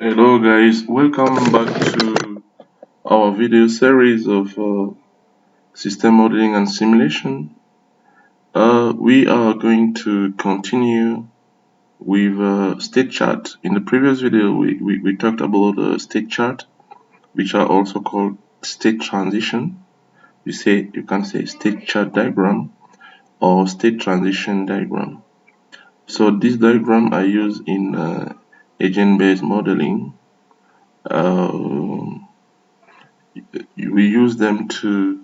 Hello guys, welcome back to our video series of system modeling and simulation. We are going to continue with state chart. In the previous video we talked about state chart, which are also called state transition. You can say state chart diagram or state transition diagram. So this diagram I use in agent-based modeling. Uh, we use them to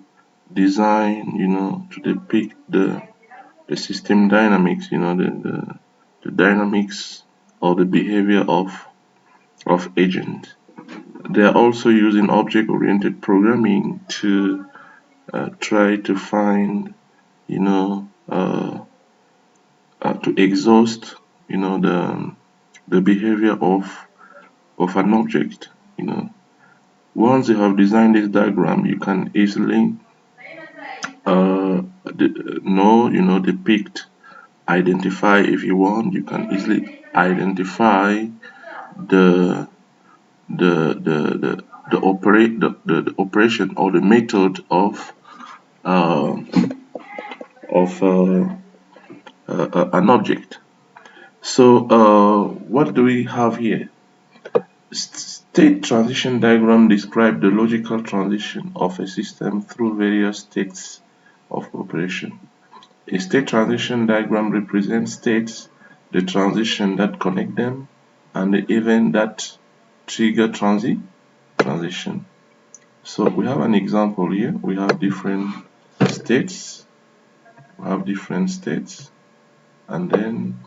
design, to depict the system dynamics, the dynamics or the behavior of agent. They are also using object-oriented programming to try to find, to exhaust, the behavior of an object. Once you have designed this diagram, you can easily depict, identify. If you want, you can easily identify the the operation or the method uh, of an object. So what do we have here? State transition diagram describe the logical transition of a system through various states of operation. A state transition diagram represents states, the transition that connect them, and the event that trigger transition. So we have an example here. We have different states. And then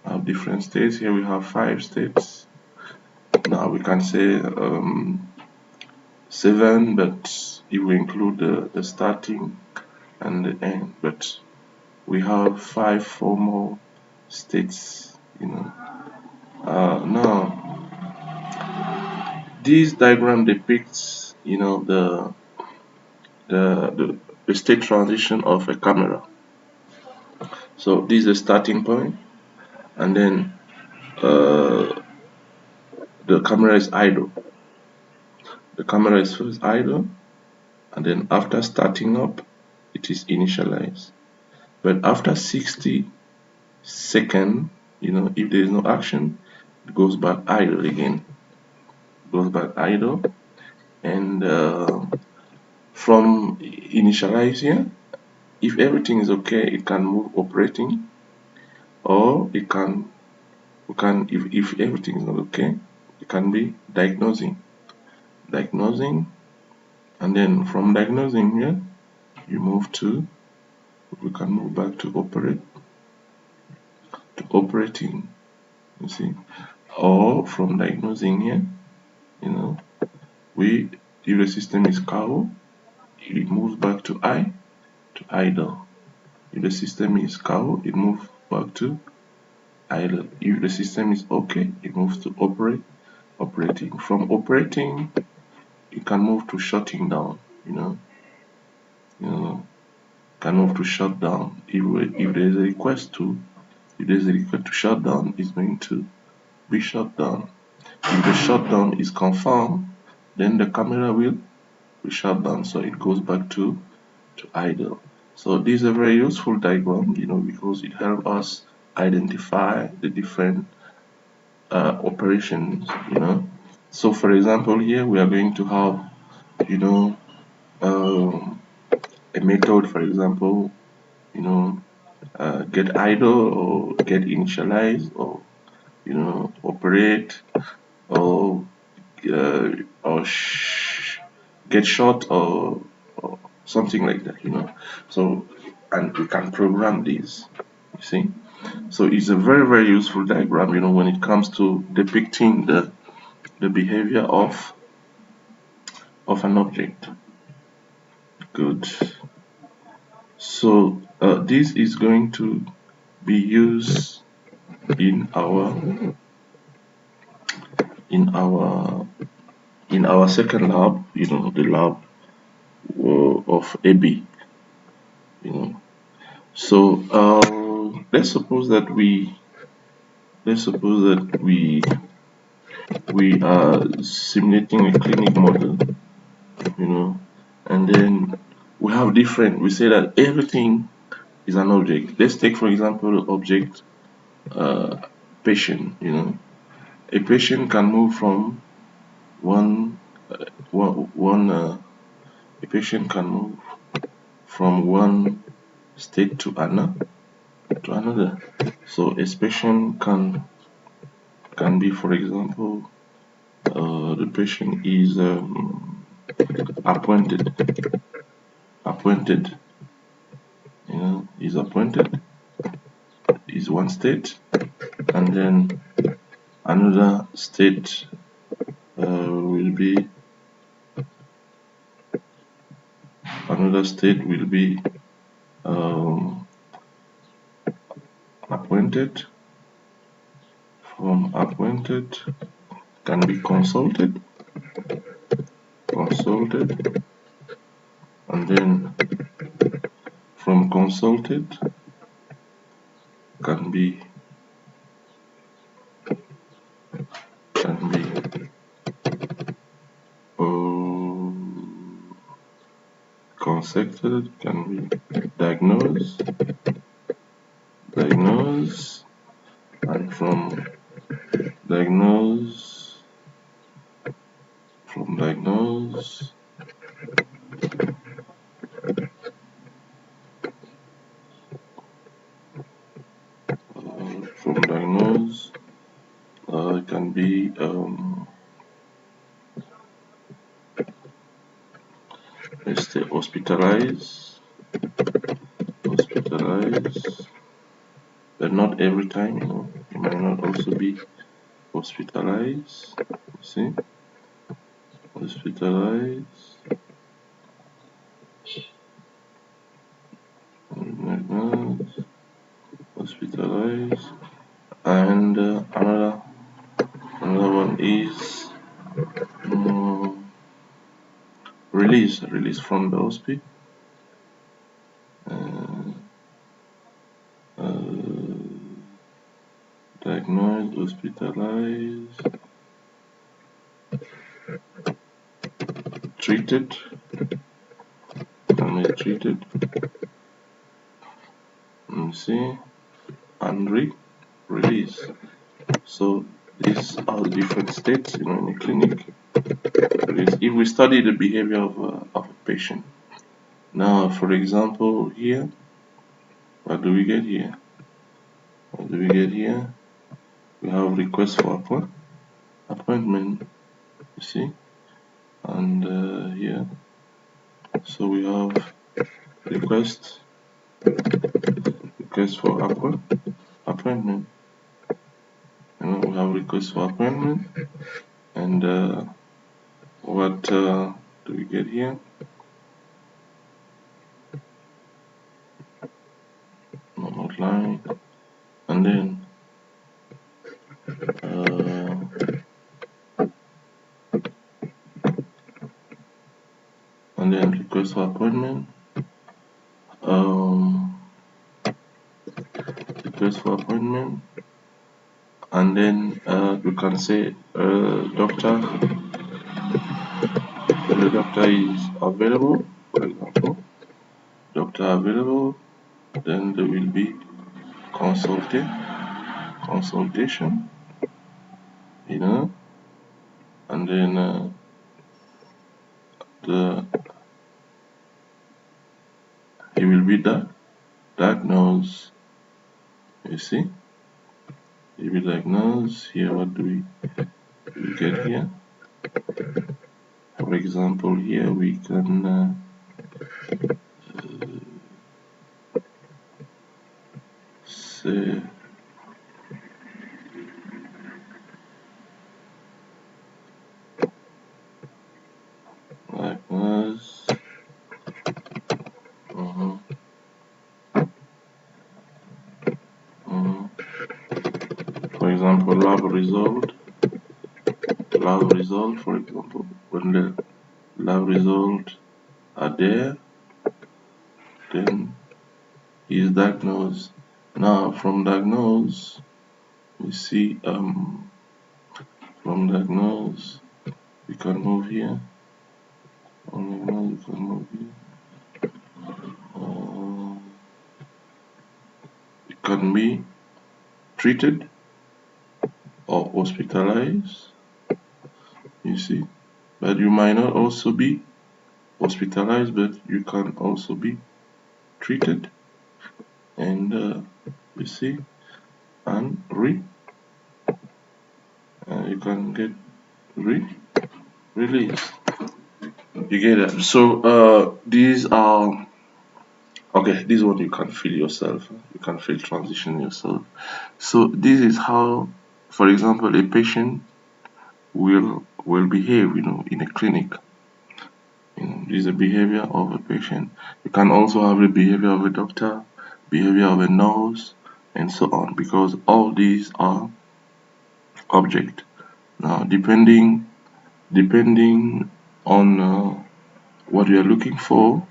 have different states. Here we have 5 states. Now we can say 7, but if we include the starting and the end, but we have 5 formal states. Now this diagram depicts, the state transition of a camera. So this is the starting point, and then the camera is idle. The camera is first idle, and then after starting up, it is initialized. But after 60 seconds, if there is no action, it goes back idle again. And from initialize here, if everything is okay, it can move operating, or if everything is not okay, it can be diagnosing, and then from diagnosing here, we can move back to operating, you see, or from diagnosing here, if the system is cow, it moves back to idle. If the system is cow, it moves back to idle. If the system is okay, it moves to operating. From operating, you can move to shutting down. Can move to shut down. If there is a request to shut down, it's going to be shut down. If the shutdown is confirmed, then the camera will be shut down, so it goes back to idle. So this is a very useful diagram, because it helps us identify the different operations. So for example, here we are going to have a method, for example, get idle or get initialized, or operate, or get short, or something like that. So, and we can program these, you see. So it's a very, very useful diagram, when it comes to depicting the behavior of an object. Good. So this is going to be used in our second lab, the lab of AB. So let's suppose that we we are simulating a clinic model, and then we have different, we say that everything is an object. Let's take, for example, object patient. A patient can move from one, a patient can move from one state to another. So a patient can be, for example, the patient is appointed, appointed, is appointed, is one state, and then another state will be um, appointed. From appointed can be consulted, and then from consulted can be consecuted, can be diagnosed, and from diagnose, from diagnose can be let's say hospitalized, but not every time, it might not also be hospitalized. You see, hospitalized, hospitalized, and another one is release from the hospital. Diagnosed, hospitalized, treated, can be treated, you see, and release. So these are the different states, in a clinic. If we study the behavior of a patient. Now, for example, here, what do we get here? We have request for appointment, you see, and here, so we have request for appointment. We have request for appointment, and what do we get here? Not line, and then request for appointment, and then we can say doctor, the doctor is available, for example, doctor available, then there will be consultation, and then he will be diagnosed, you see, he will diagnose. Here, what do we get here? For example, here we can say diagnose, for example, lab result, for example, when the lab result are there, then he is diagnosed. Now, from diagnose, we see From diagnose, you can move here. From diagnose, you can move here. It can be treated or hospitalized, you see, but you might not also be hospitalized, but you can also be treated, and you see, and you can get released. You get it. So these are okay. This one you can feel yourself. You can feel transition yourself. So this is how, for example, a patient will behave, in a clinic. This is the behavior of a patient. You can also have the behavior of a doctor, behavior of a nurse, and so on, because all these are object. Now, depending on what you are looking for,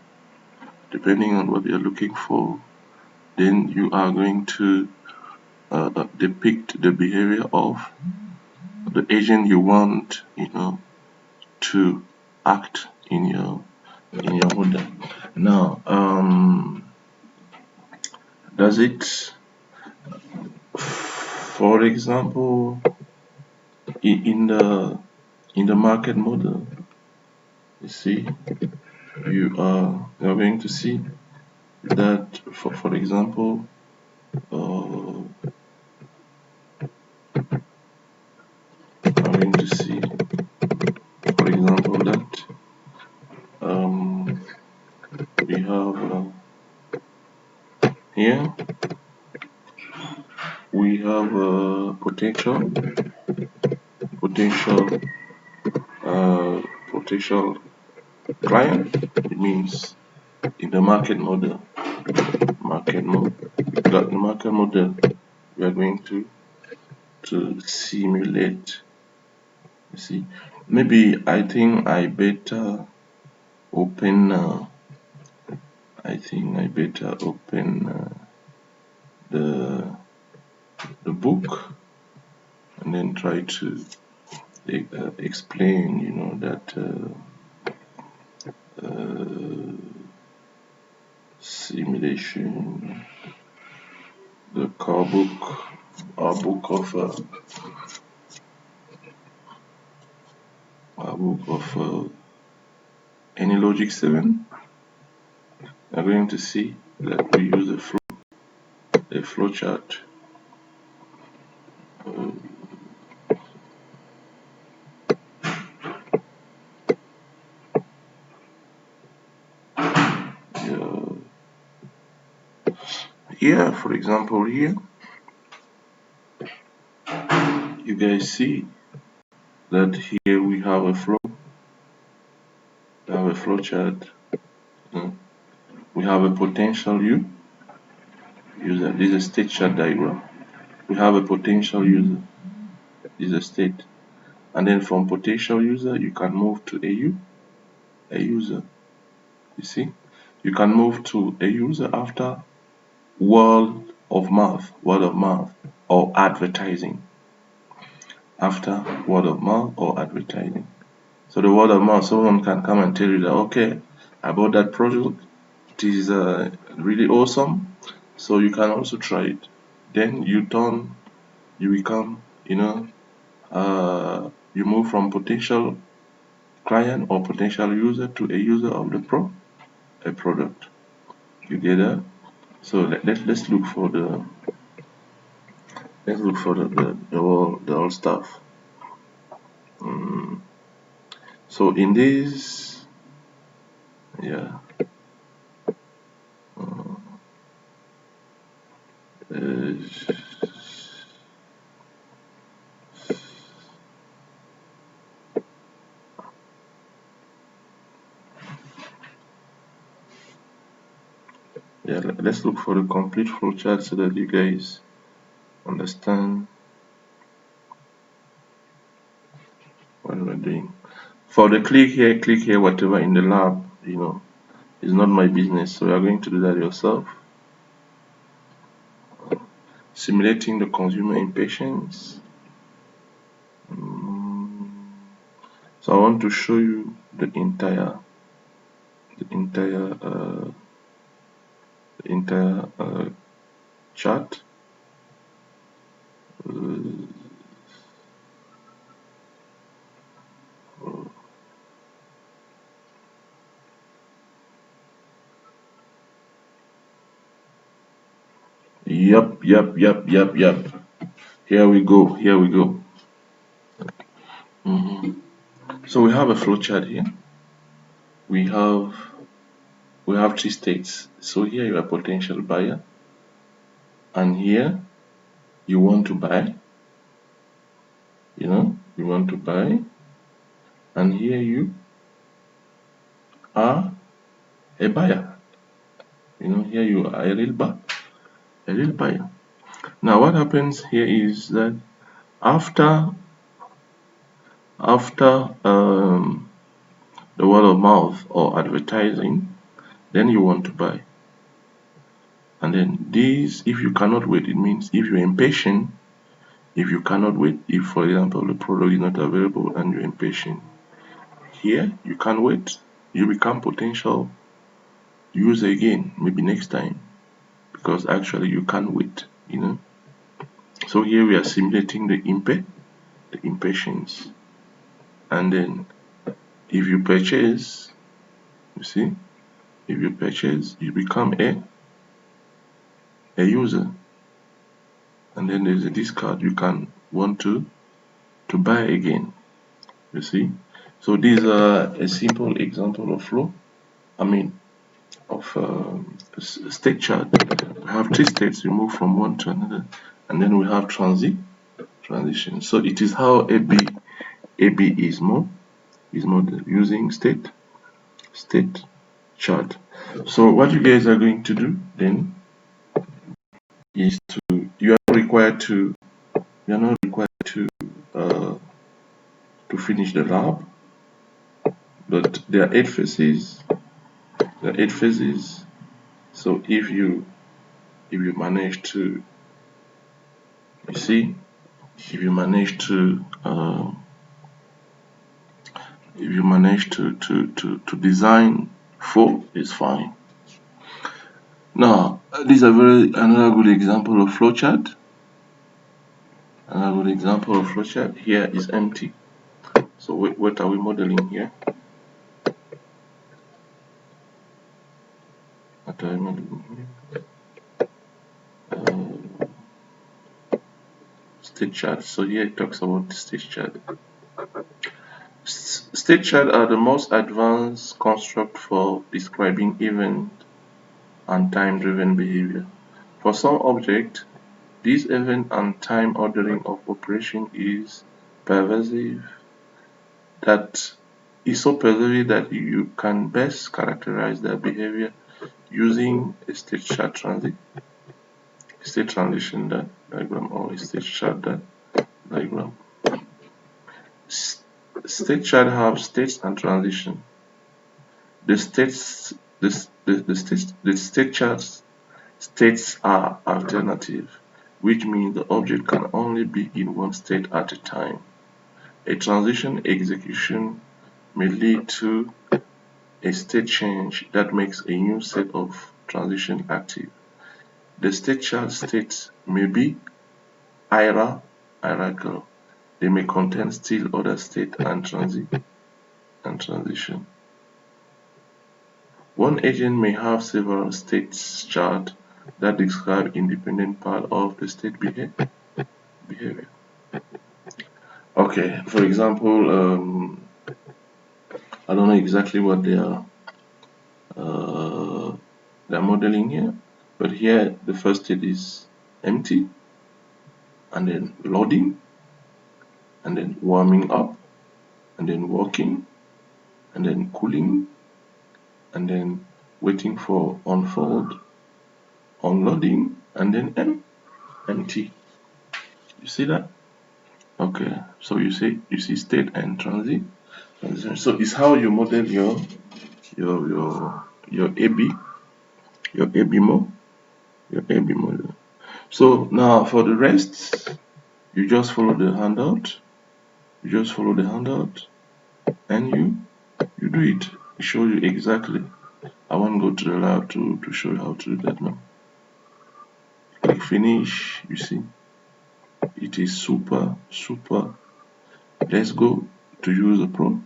then you are going to depict the behavior of the agent you want, to act in your model. Now, does it, for example, in the market model, you see, you are going to see that, for example, I'm going to see, for example, that we have here we have a potential client. It means in the market model, we are going to simulate. You see, maybe I think I better open the book and then try to explain, that simulation, the car book, our book of AnyLogic 7. We're going to see that we use a flow chart. Here, for example, here you guys see that here we have a flow. We have a flow chart. We have a potential user. This is a state chart diagram. We have a potential user. This is a state. And then from potential user, you can move to a user. You see, you can move to a user after word of mouth, or advertising. After word of mouth or advertising. So the word of mouth, someone can come and tell you that, okay, I bought that product. It is really awesome. So you can also try it. Then you become, you move from potential client or potential user to a user of a product. You get that? So let's look for the whole stuff. So in this, yeah. Let's look for the complete flowchart so that you guys understand what we're doing. For the click here, whatever in the lab, is not my business. So you are going to do that yourself. Simulating the consumer impatience. So I want to show you the entire chart. Yep. Here we go. So we have a flowchart here. We have three states. So here you are a potential buyer, and here you want to buy. You want to buy, and here you are a buyer. Here you are a real buyer. Now what happens here is that after the word of mouth or advertising, then you want to buy. And then this, if you cannot wait, it means if you're impatient, if you cannot wait, if for example the product is not available and you're impatient, here you can't wait, you become potential user again, maybe next time, because actually you can't wait. So here we are simulating the impatience. And then if you purchase, you see, if you purchase, you become a user. And then there's a discard, you can want to buy again. You see. So these are a simple example of flow. Of state chart. We have three states, we move from one to another, and then we have transition. So it is how AB is modeled using state chart. So what you guys are going to do then is you are not required to finish the lab, but there are 8 phases. So if you manage to, you see, if you manage to design 4, it's fine. Now these are another good example of flowchart. Here is empty. So what are we modeling here? What are we modeling here? State chart. So here it talks about the state chart. State chart are the most advanced construct for describing event and time-driven behavior. For some object, this event and time ordering of operation is pervasive that you can best characterize their behavior using a state chart transition diagram or a state chart diagram. State chart have states and transition. The state charts states are alternative, which means the object can only be in one state at a time. A transition execution may lead to a state change that makes a new set of transition active. The state chart states may be hierarchical. They may contain still other state and transition. One agent may have several states chart that describe independent part of the state behavior. Okay, for example, I don't know exactly what they are modeling here, but here the first state is empty, and then loading, and then warming up, and then working, and then cooling, and then waiting for unfold, unloading, and then empty. You see that? Okay, so you see state and transition. So it's how you model your AB model. So now for the rest, you just follow the handout. and you do it. It shows you exactly. I won't go to the lab to show you how to do that now. Click finish. You see, it is super. Let's go to use the project.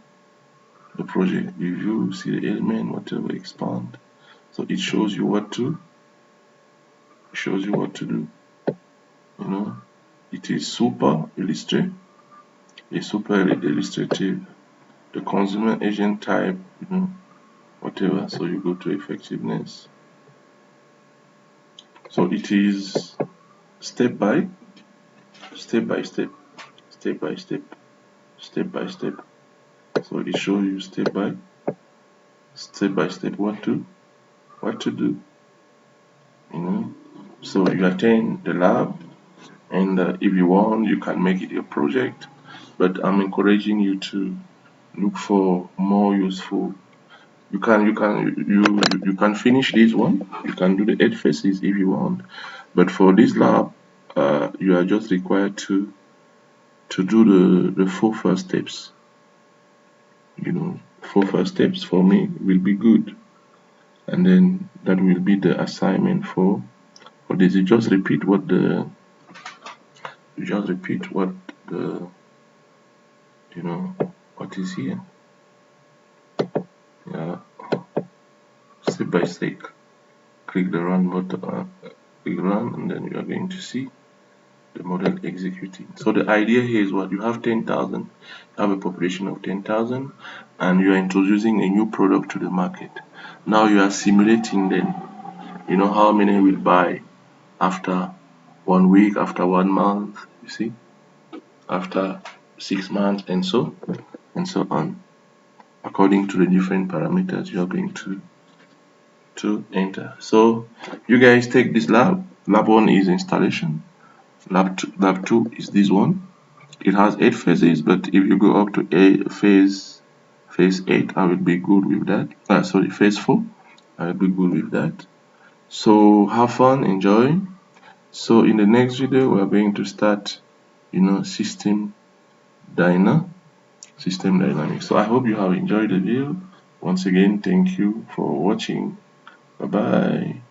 Review, see the element, whatever, expand. So it shows you what to do. You know, it is super illustrative. It's super illustrative. The consumer agent type, whatever. So you go to effectiveness. So it is step by step. So it shows you step by step what to do. So you attend the lab, and if you want, you can make it your project. But I'm encouraging you to look for more useful. You can finish this one. You can do the 8 phases if you want. But for this lab, you are just required to do the 4 first steps. 4 first steps for me will be good, and then that will be the assignment for this. You just repeat what the what is here. Yeah, step by step. Click the run button, click run, and then you are going to see the model executing. So the idea here is what you have 10,000, you have a population of 10,000, and you are introducing a new product to the market. Now you are simulating then, how many will buy after 1 week, after 1 month, you see, after 6 months, and so on, according to the different parameters you are going to enter. So you guys take this lab. Lab 1 is installation. Lab 2 is this one. It has 8 phases, but if you go up to phase 8, I will be good with that. Phase 4, I will be good with that. So have fun, enjoy. So in the next video, we are going to start, system dynamics. So I hope you have enjoyed the video. Once again, thank you for watching. Bye bye.